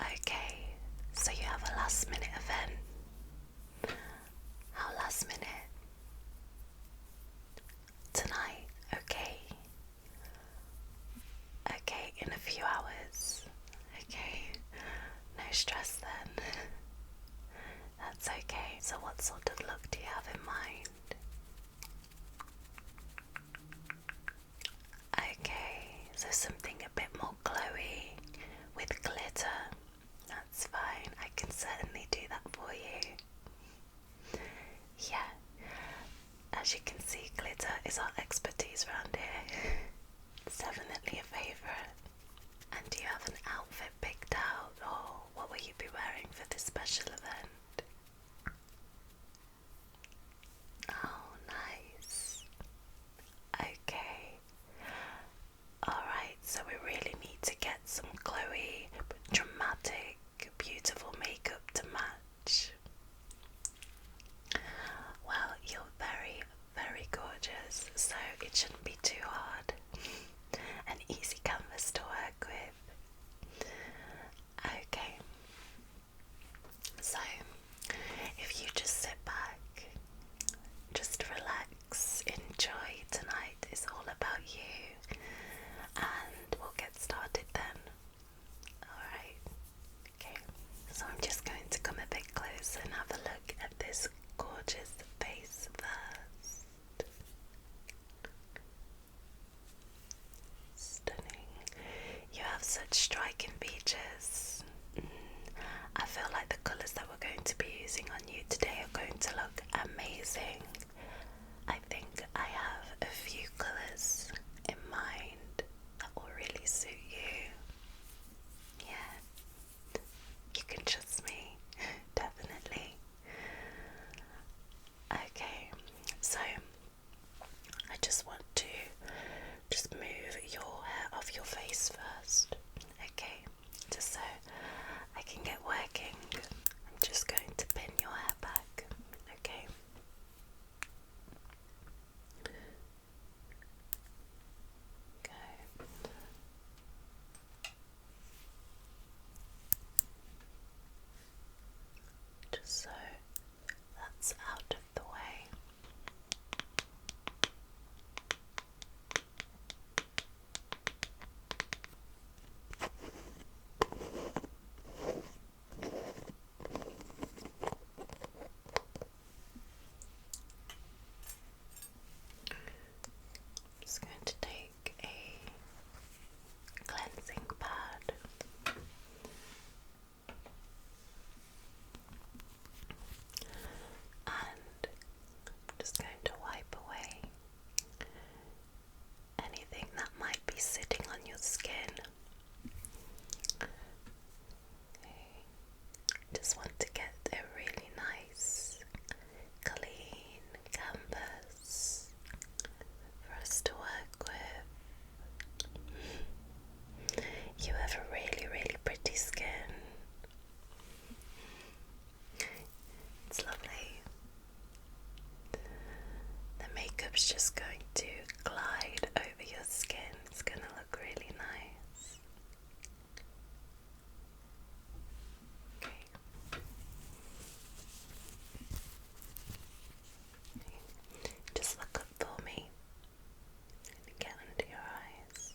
Okay, so you have a last minute event. How last minute? Tonight, okay. Okay, in a few hours. Okay, no stress then. That's okay. So what sort of look do you have in mind? Okay, so something a bit more glowy with glitter. That's fine, I can certainly do that for you. Yeah, as you can see, glitter is our expertise around here. It's definitely a favourite. And do you have an outfit picked out, or what will you be wearing for this special event? Oh, nice. Okay. Alright, so we really need to get some glowy, but dramatic, beautiful makeup to match. Well, you're very, very gorgeous, so it shouldn't be too hard. An easy canvas to work with. Okay, so if you just sit back, just relax, enjoy. Tonight is all about you, and we'll get started then. Alright, okay, so I'm just going to come a bit closer and have a look at this gorgeous face first. Stunning. You have such striking features. I feel like the colours that we're going to be using on you today are going to look amazing. I think I have a few colours in mind that will really suit you. Yeah, you can trust me, definitely. Okay, so I just want to move your hair off your face first, okay? Just so I can get working. I'm just going to pin your hair back, okay? Okay. Just so that's out of the way. I'm just going to take a cleansing pad and I'm just going to wipe away anything that might be sitting on your skin. Okay. Just want to get a really nice, clean canvas for us to work with. You have a really, really pretty skin. It's lovely. The makeup's just going to glide over your skin. It's going to look really nice. Okay. Just look up for me and get under your eyes.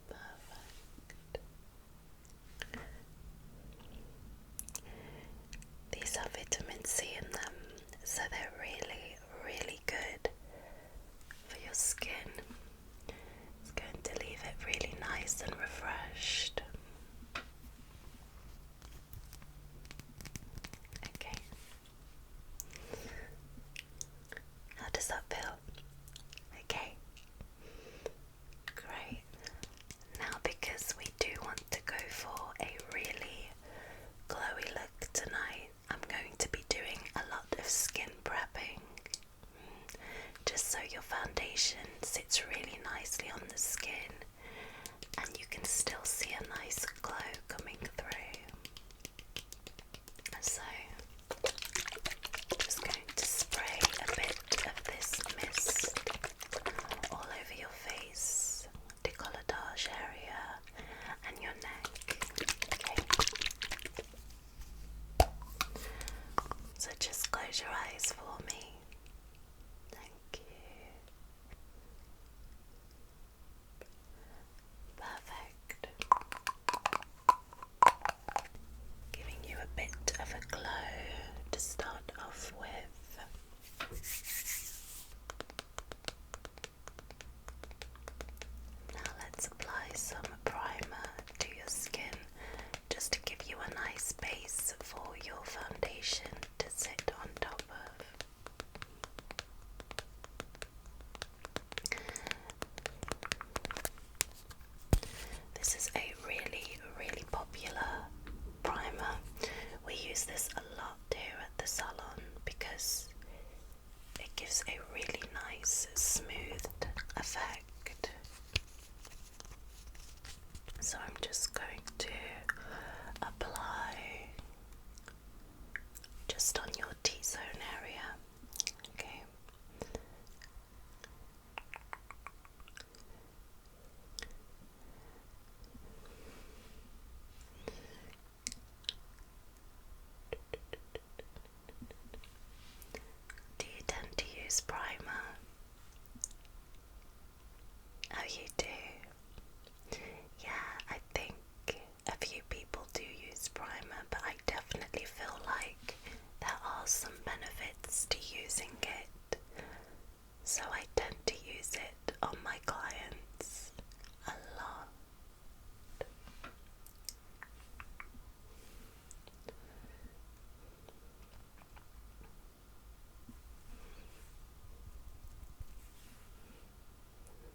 Perfect. These have vitamin C in them, so they're really, really good for your skin. It's going to leave it really nice and refreshed. Okay. How does that feel? Okay. Great. Now, because we do want to go for a really glowy look tonight, I'm going to be doing a lot of skin prepping, just so your foundation sits really nicely on the skin and you can still see a Oh, you do? Yeah, I think a few people do use primer, but I definitely feel like there are some benefits to using it. So I tend to use it on my clients a lot.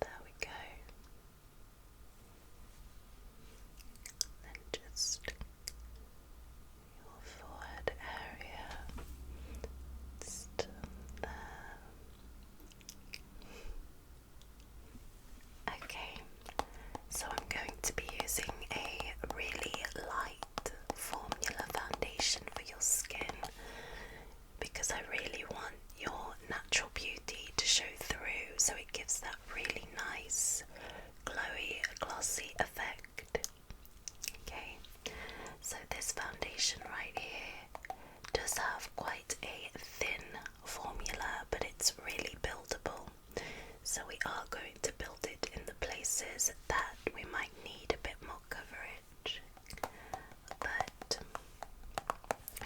There we go. Then just your forehead area, just there. Okay, so I'm going to be using a really light formula foundation for your skin because I really want your natural beauty to show through, so it gives that really nice glowy, glossy effect. Okay, so this foundation right here does have quite a thin formula, but it's really buildable. So we are going to build it in the places that we might need a bit more coverage, but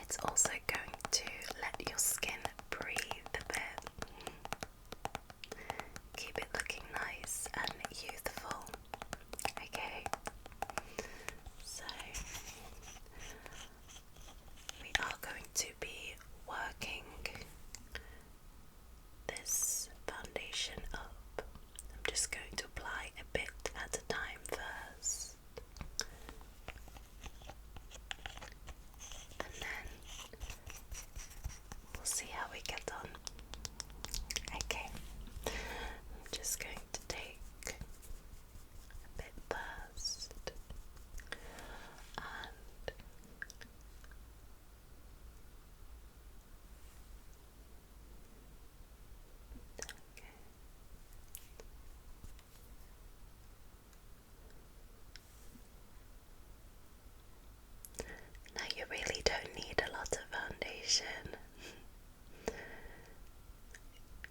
it's also going to let your skin breathe a bit, keep it looking nice and youthful. Okay, so we are going to be working this foundation up. I'm just going to apply a bit at a time first, and then we'll see how we get on. Okay, I'm just going to take a bit first, and okay. Now you really don't need a lot of foundation.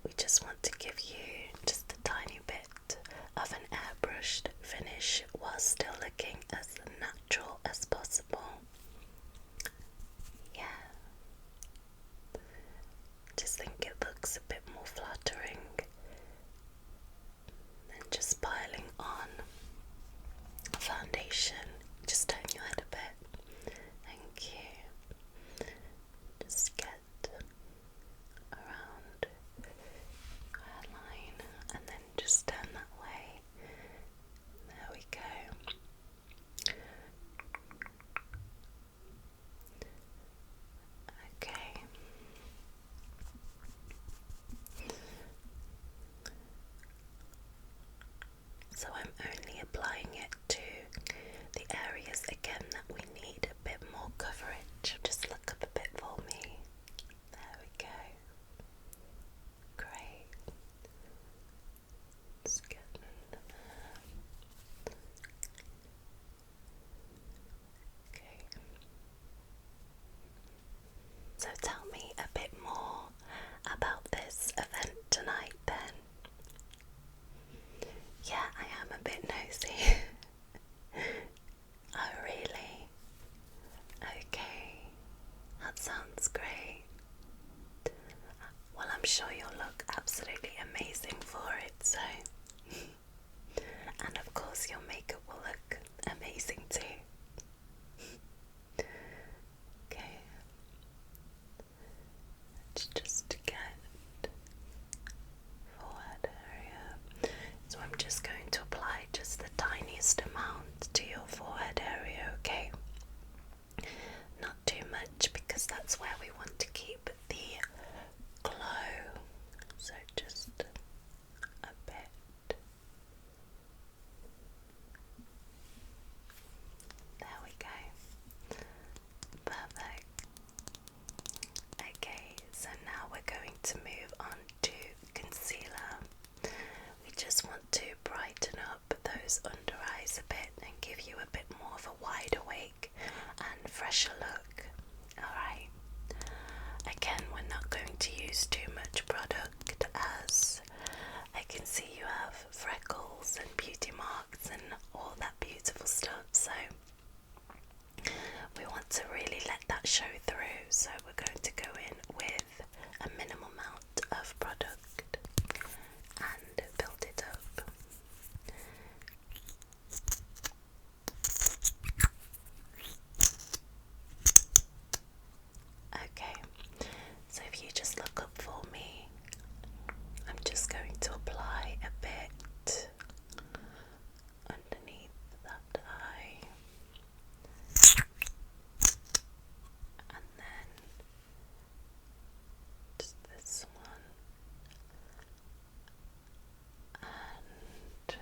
We just want to give you just a tiny bit of an airbrushed finish while still looking as natural as possible. Yeah, just think it looks a bit more flattering than just piling on foundation. Just turn your head a bit. Thank you. Just get around hairline and then just turn that way. There we go. Okay. So I'm only applying it to the areas again that we need a bit more coverage. Just look up a bit for me. There we go. Great. Just get under there. Okay. So tell me a bit more about this event tonight then. Yeah, I am a bit nosy. Oh, really? Okay, that sounds great. Well, I'm sure you'll look absolutely amazing for it, so. And of course, your makeup will look amazing too. Okay, let's just get forehead area. So I'm just going to apply just the tiniest amount to your forehead area, okay? Not too much because that's where we want to keep the glow. So just a bit. There we go. Perfect. Okay, so now we're going to move on to concealer. We just want to brighten up those under eyes a bit and give you a bit more of a wide awake and fresher look. Alright. Again, we're not going to use too much product as, can see you have freckles and beauty marks and all that beautiful stuff, so we want to really let that show through, so we're going to go in with a minimal amount of product and build it up. Okay, so if you just look up for me, I'm just going to apply a bit underneath that eye, and then just this one, and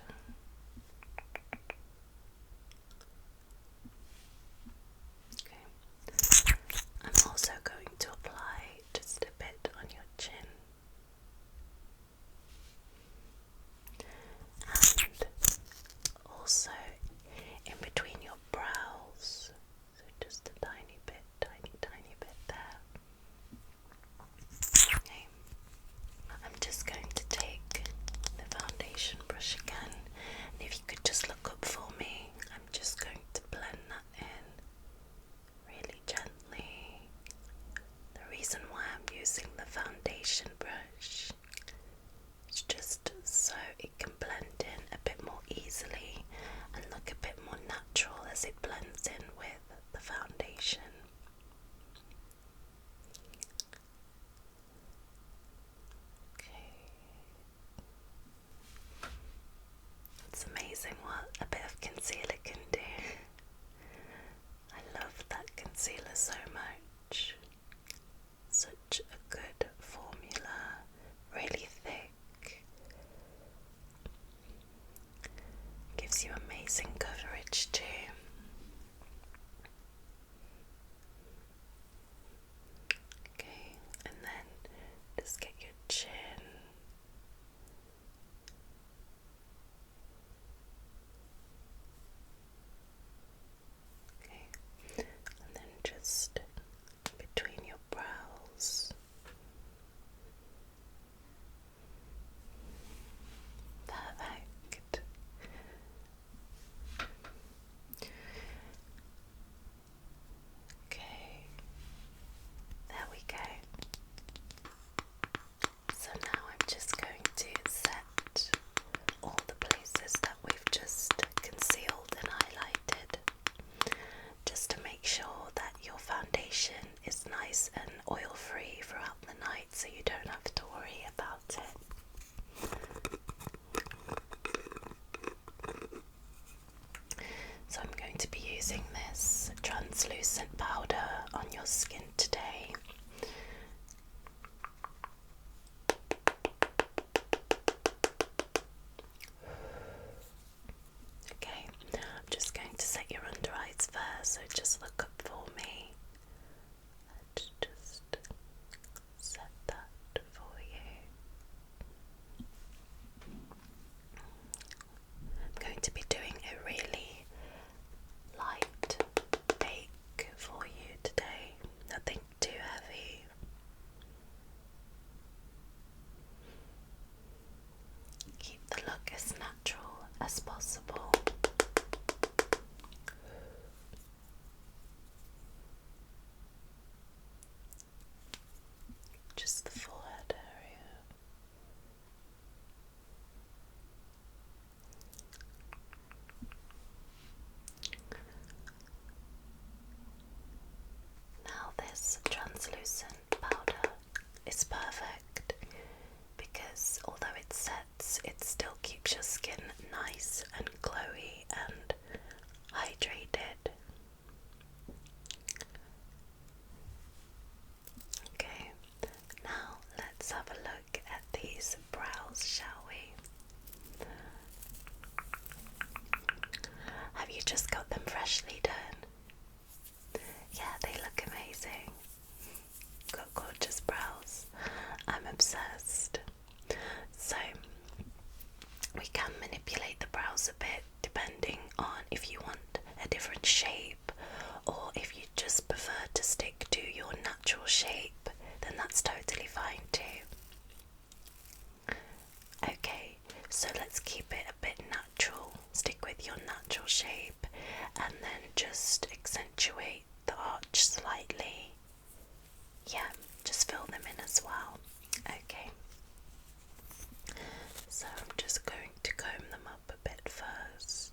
okay. I'm also going to apply just a bit on your chin, and also in between your brows, so just a tiny bit there. Okay. I'm just going to take the foundation brush again, and if you could just look up for me, I'm just going to blend that in really gently. The reason why I'm using the foundation brush is just so it can blend in a bit more easily and look a bit more natural as it blends in with the foundation. Okay. It's amazing what a bit of concealer can do. I love that concealer so much. Such a good formula, really thick. Gives you amazing coverage too. Okay, and then just get your chin. Okay, and then just between your brows. Perfect. Okay, there we go. So now I'm just going to set all the places that we've just concealed and highlighted, just to make sure that your foundation is nice and oil-free throughout the night, so you don't have to worry about it. So I'm going to be using this translucent powder on your skin today. Okay, I'm just going to set your under eyes first, so just look up for me. Let's just set that for you. I'm going to be doing a really light bake for you today, nothing too heavy. Keep the look as natural as possible. Just the forehead area. Now this translucent powder is perfect because although it sets, it still keeps your skin nice and glowy and hydrated. Okay, now let's have a look at these brows, shall we? Have you just got them freshly done? Yeah, they look amazing. Got gorgeous brows. I'm obsessed. So, we can manipulate the brows a bit depending on if you want a different shape, or if you just prefer to stick to your natural shape, then that's totally fine too. Okay, So let's keep it a bit natural. Stick with your natural shape and then just accentuate the arch slightly. Yeah, just fill them in as well. Okay. So I'm just going to comb them up a bit first,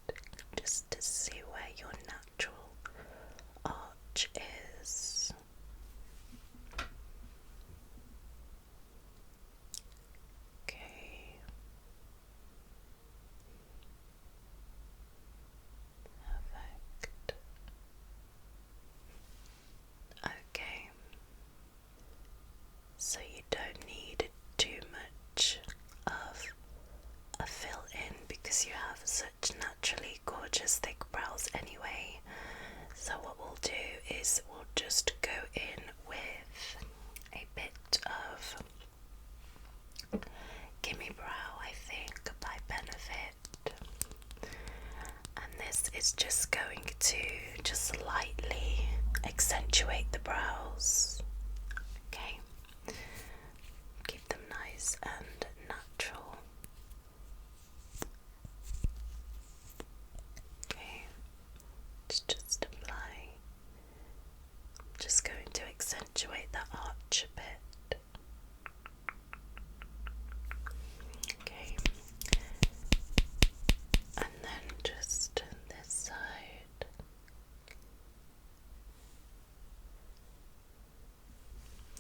just to see where your natural arch is. Okay. Perfect. Okay. So you don't need too much of a fill in because you have such naturally gorgeous thick brows anyway. So what we'll do is we'll just go in with a bit of Gimme Brow, I think, by Benefit. And this is just going to just lightly accentuate the brows. Okay. Keep them nice and natural. Okay. Just apply. Just going to accentuate that arch a bit. Okay. And then just this side.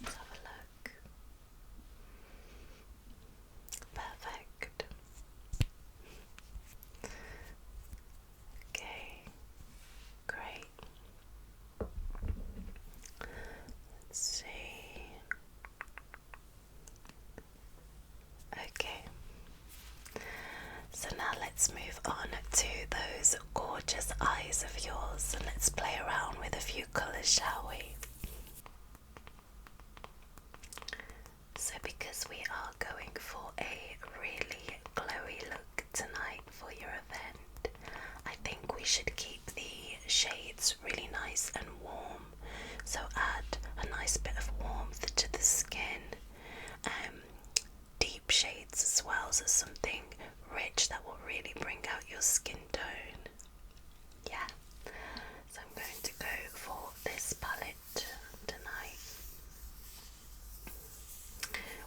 Let's have a look. Perfect. Okay, great. Let's see. Okay. So now let's move on to those gorgeous eyes of yours and let's play around with a few colours, shall we? So because we are going for a really glowy look tonight for your event, I think we should keep the shades really nice and warm. So add a nice bit of warmth to the skin. Deep shades as well, so something rich that will really bring out your skin tone. Yeah, so I'm going to go for this palette tonight.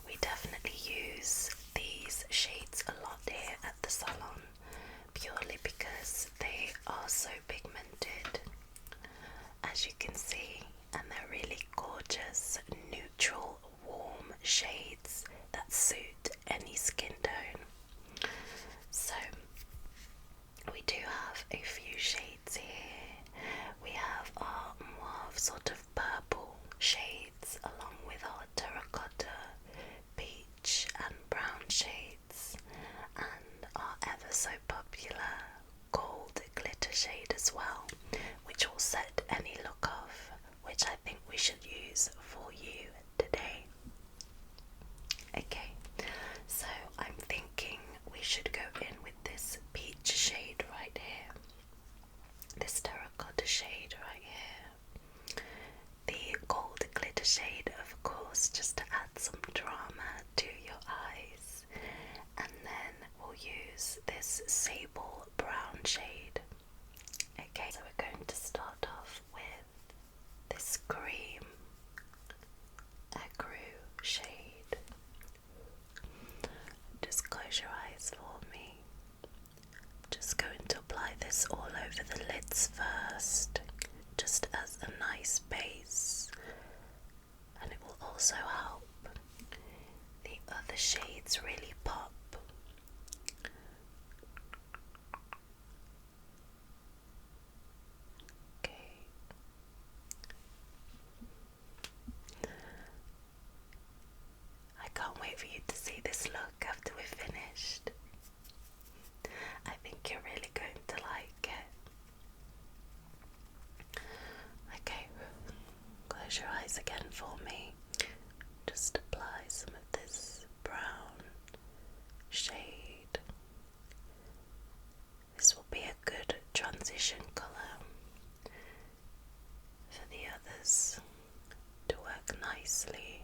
We definitely use these shades a lot here at the salon, purely because they are so pigmented, as you can see, and they're really gorgeous, neutral, warm shades that suit any skin tone. So we do have a few shades here. We have our mauve sort of purple shades along with our terracotta, peach and brown shades, and our ever so popular gold glitter shade as well, which will set any look off, which I think we should use for you today. Okay, so I'm thinking we should go in with this peach shade right here, this terracotta shade right here, the gold glitter shade, of course, just to add some drama to your eyes, and then we'll use this sable brown shade. Okay, so we're going to start off with this cream ecru shade. Just close your eyes for me. Just going to apply this all over the lids first, just as a nice base, and it will also help the other shades really pop. Okay. I can't wait for you to see this look after we're finished. I think you're really going to like it. Okay, close your eyes again for me. Just apply some of this brown shade. This will be a good transition colour for the others to work nicely.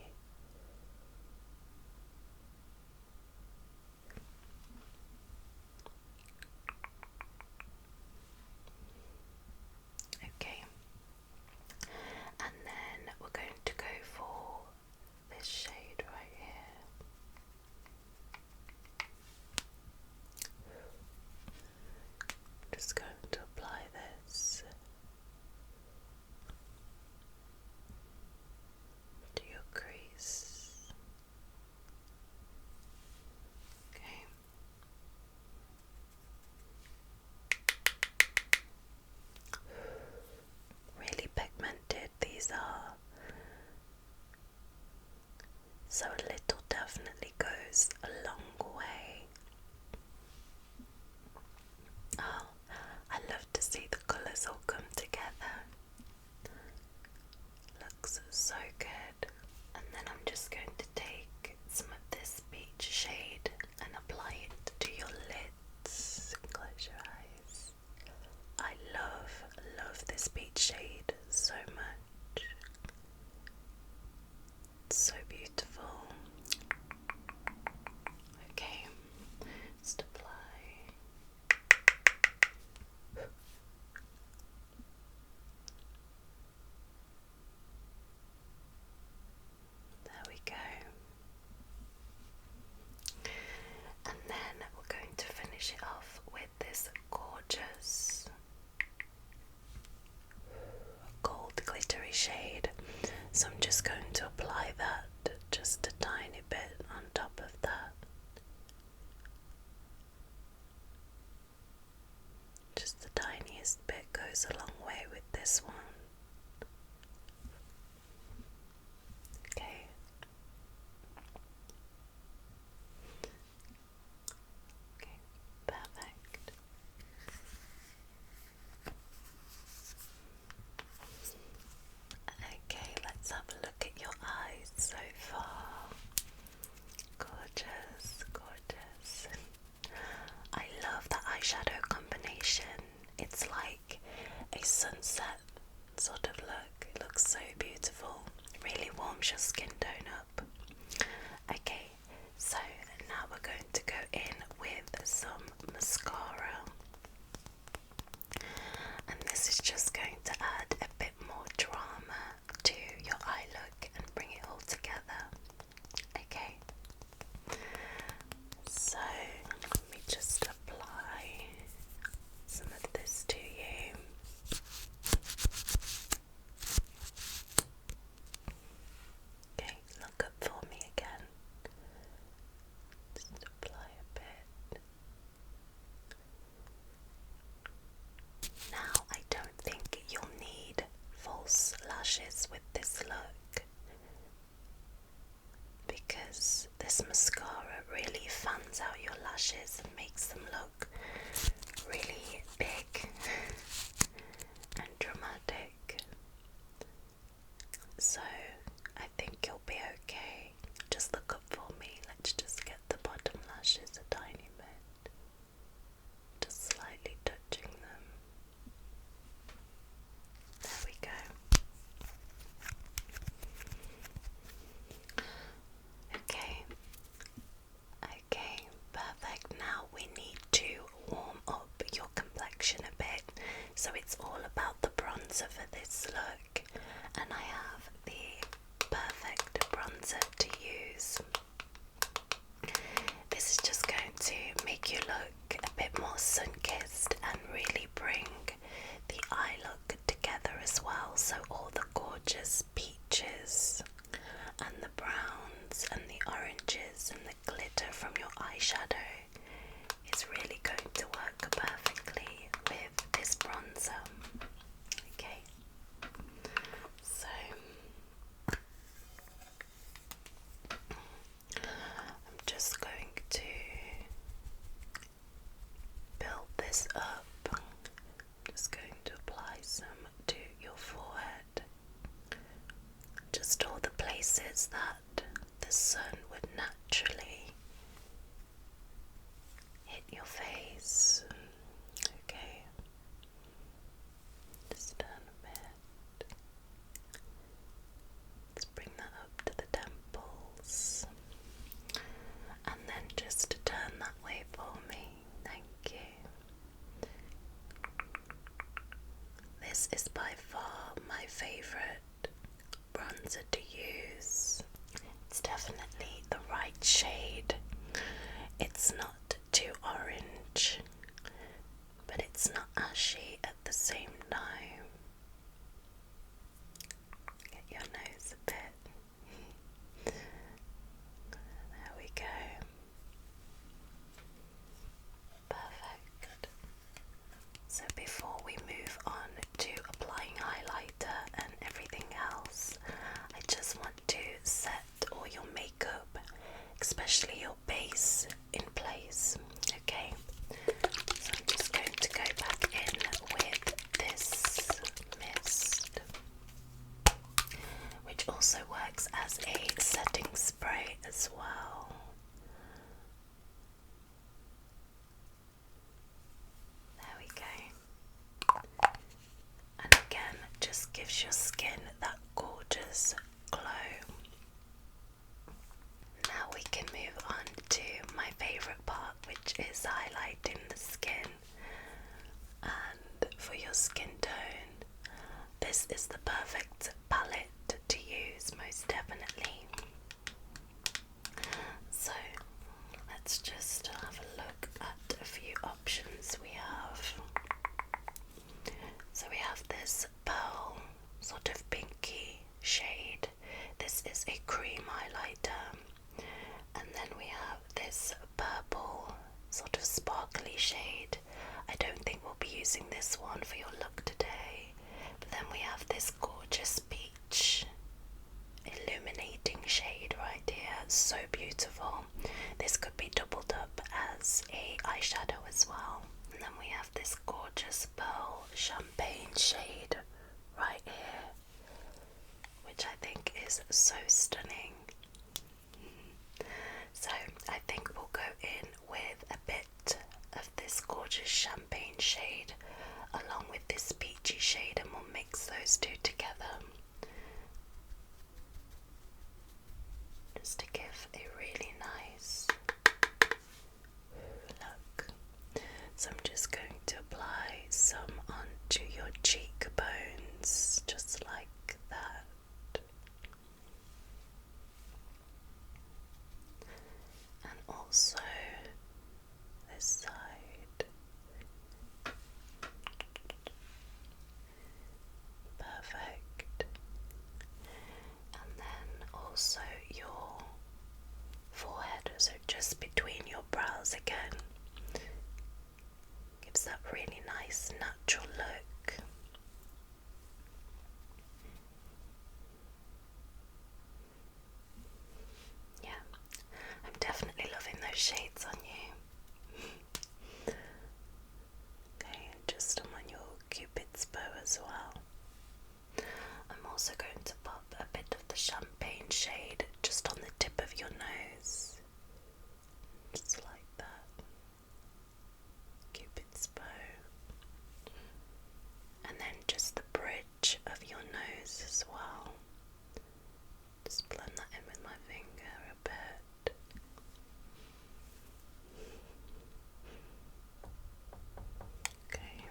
goes a long way with this one. Okay. Okay, perfect. Okay, let's have a look at your eyes so far. Gorgeous, gorgeous. I love the eyeshadow combination. It's like a sunset sort of look. It looks so beautiful. Really warms your skin tone up. Okay, so now we're going to go in with some mascara. And this is just going to add a bit more drama to your eye look and bring it all together. Okay, so let me just apply some of this to you. Okay, look up for me again. Just apply a bit. Now, I don't think you'll need false lashes with this look because this mascara really fans out your lashes and makes them look really big and dramatic. So, I think you'll be okay. Just look up for me. Let's just get the bottom lashes a tiny bit. Just slightly touching them. There we go. Okay. Okay, perfect. Now we need to warm up your complexion a bit. So it's all about the bronzer for this look. And I have the perfect bronzer to use. This is just going to make you look a bit more sun-kissed and really bring the eye look together as well. So all the gorgeous peaches and the browns and the oranges and the glitter from your eyeshadow is really going to work perfectly with this bronzer. Okay, so I'm just going to build this up. I'm just going to apply some to your forehead. Just all the places that the sun would naturally hit your face. Okay. Just turn a bit. Let's bring that up to the temples. And then just turn that way for me. Thank you. This is by far my favourite bronzer to use. It's definitely the right shade. It's not too orange, but it's not ashy at the same time. Get your nose a bit. There we go. Perfect. So before we move on to applying highlighter and everything else, I just want to set all your makeup, especially your base, in place. Okay, so I'm just going to go back in with this mist, which also works as a setting spray as well. There we go. And again, just gives your skin that gorgeous glow. Now we can move on to my favourite part, which is highlighting the skin. And for your skin tone, this is the perfect palette to use, most definitely. So let's just have a look at a few options we have. So we have this pearl, sort of pinky shade. This is a cream highlighter. And then we have this purple, sort of sparkly shade. I don't think we'll be using this one for your look today. then we have this gorgeous peach illuminating shade right here. So beautiful. This could be doubled up as a eyeshadow as well. And then we have this gorgeous pearl champagne shade right here, which I think is so stunning. So I think we'll go in with a bit of this gorgeous champagne shade along with this peachy shade, and we'll mix those two together just to give a really nice look. So I'm just going to apply some onto your cheekbones, just like that. And also this side. Perfect. And then also your forehead, so just between your brows again. Gives that really nice natural look. Yeah, I'm definitely loving those shades on you. Okay, and just on your Cupid's bow as well. I'm also going to pop a bit of the champagne shade just on the tip of your nose. Just like that. Cupid's bow. And then just the bridge of your nose as well. Just blend that in with my finger a bit. Okay.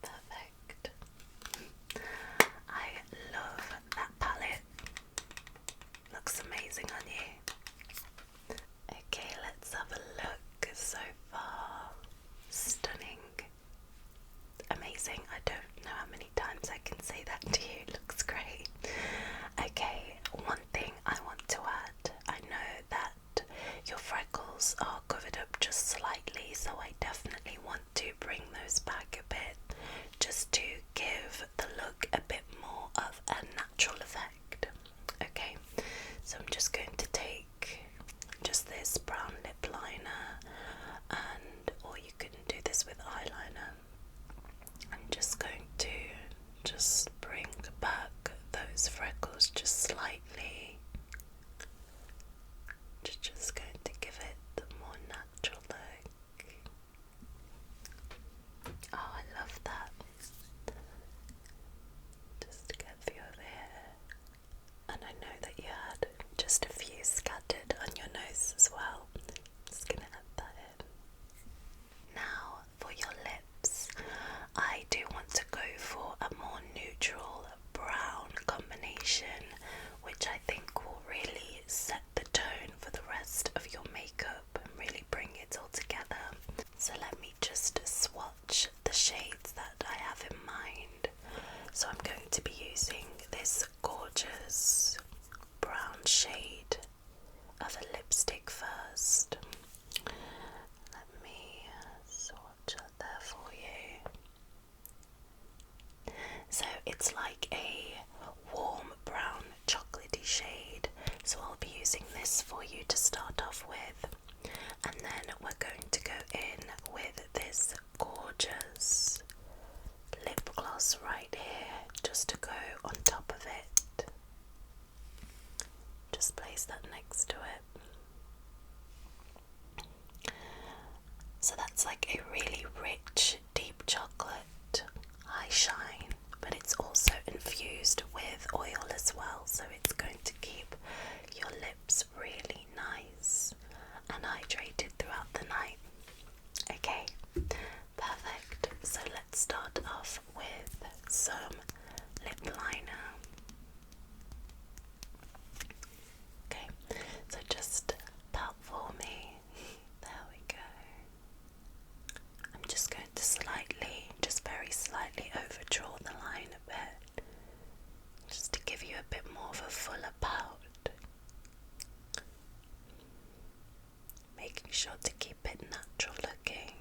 Perfect. I love that palette. Looks amazing on you. Okay, let's have a look. So far, stunning. Amazing. I don't know how many times I can say that to you. It looks great. Okay, one thing I want to add. I know that your freckles are covered up just slightly, so I definitely want to bring those back a bit just to give the look a bit more of a natural effect. Okay, so I'm just going to take just this brown lip liner, or you can do this with eyeliner. I'm just going to just bring back those freckles just slightly. Just going to give it the more natural look. Oh, I love that. Just to get through over here. And I know that you had just a few scattered on your nose as well. Just gonna add that in. Now for your lips, I do want to go for a more neutral brown combination, which I think will really set the tone for the rest of your makeup and really bring it all together. So let me just swatch the shades that I have in mind. So I'm going to be using this gorgeous brown shade of a lipstick first. Let me swatch out there for you. So it's like a warm brown chocolatey shade, so I'll be using this for you to start off with. And then we're going to go in with this gorgeous lip gloss right here, just to go on top of it. Just place that next to it. So that's like a really rich, deep chocolate high shine, but it's also infused with oil as well, so it's going to keep your lips really nice and hydrated throughout the night. Okay, perfect. So let's start off with some lip liner. Okay, so just pout for me. There we go. I'm just going to just very slightly overdraw the line a bit, just to give you a bit more of a fuller pout. Making sure to keep it natural looking.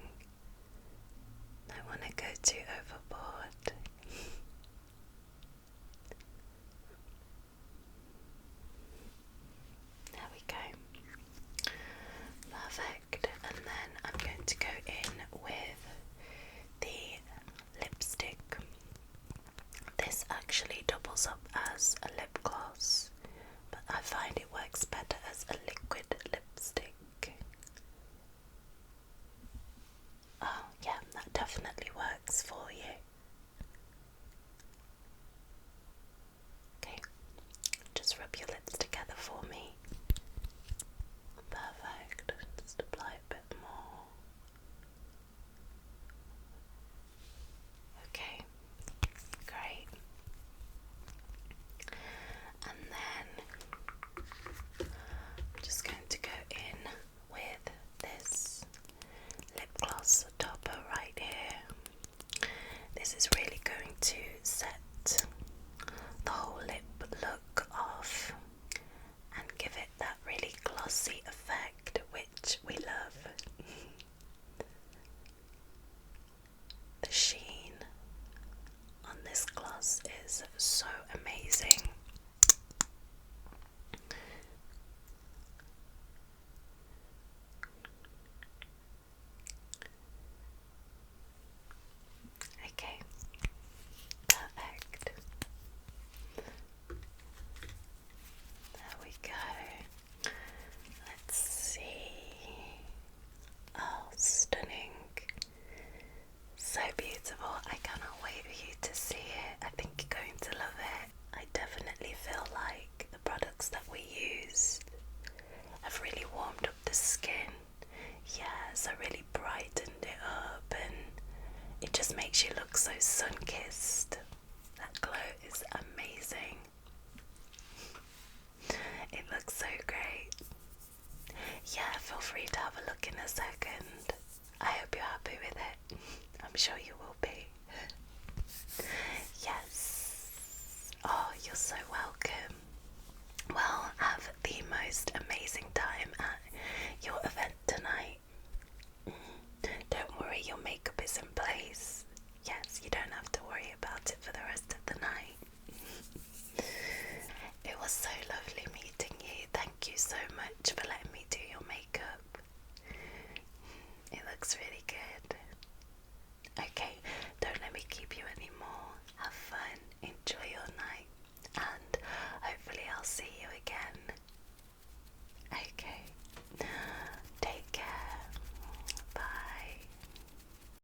stunning. So beautiful. I cannot wait for you to see it. I think you're going to love it. I definitely feel like the products that we used have really warmed up the skin. Yeah, so really brightened it up, and it just makes you look so sun-kissed. That glow is amazing. It looks so great. Yeah, feel free to have a look in a second. I hope you're happy with it. I'm sure you will be. Yes. Oh, you're so welcome. Well, have the most amazing time at your event tonight. Don't worry, your makeup is in place. Yes, you don't have to worry about it for the rest of the night. It was so lovely meeting you. Thank you so much for letting me do your makeup. It looks really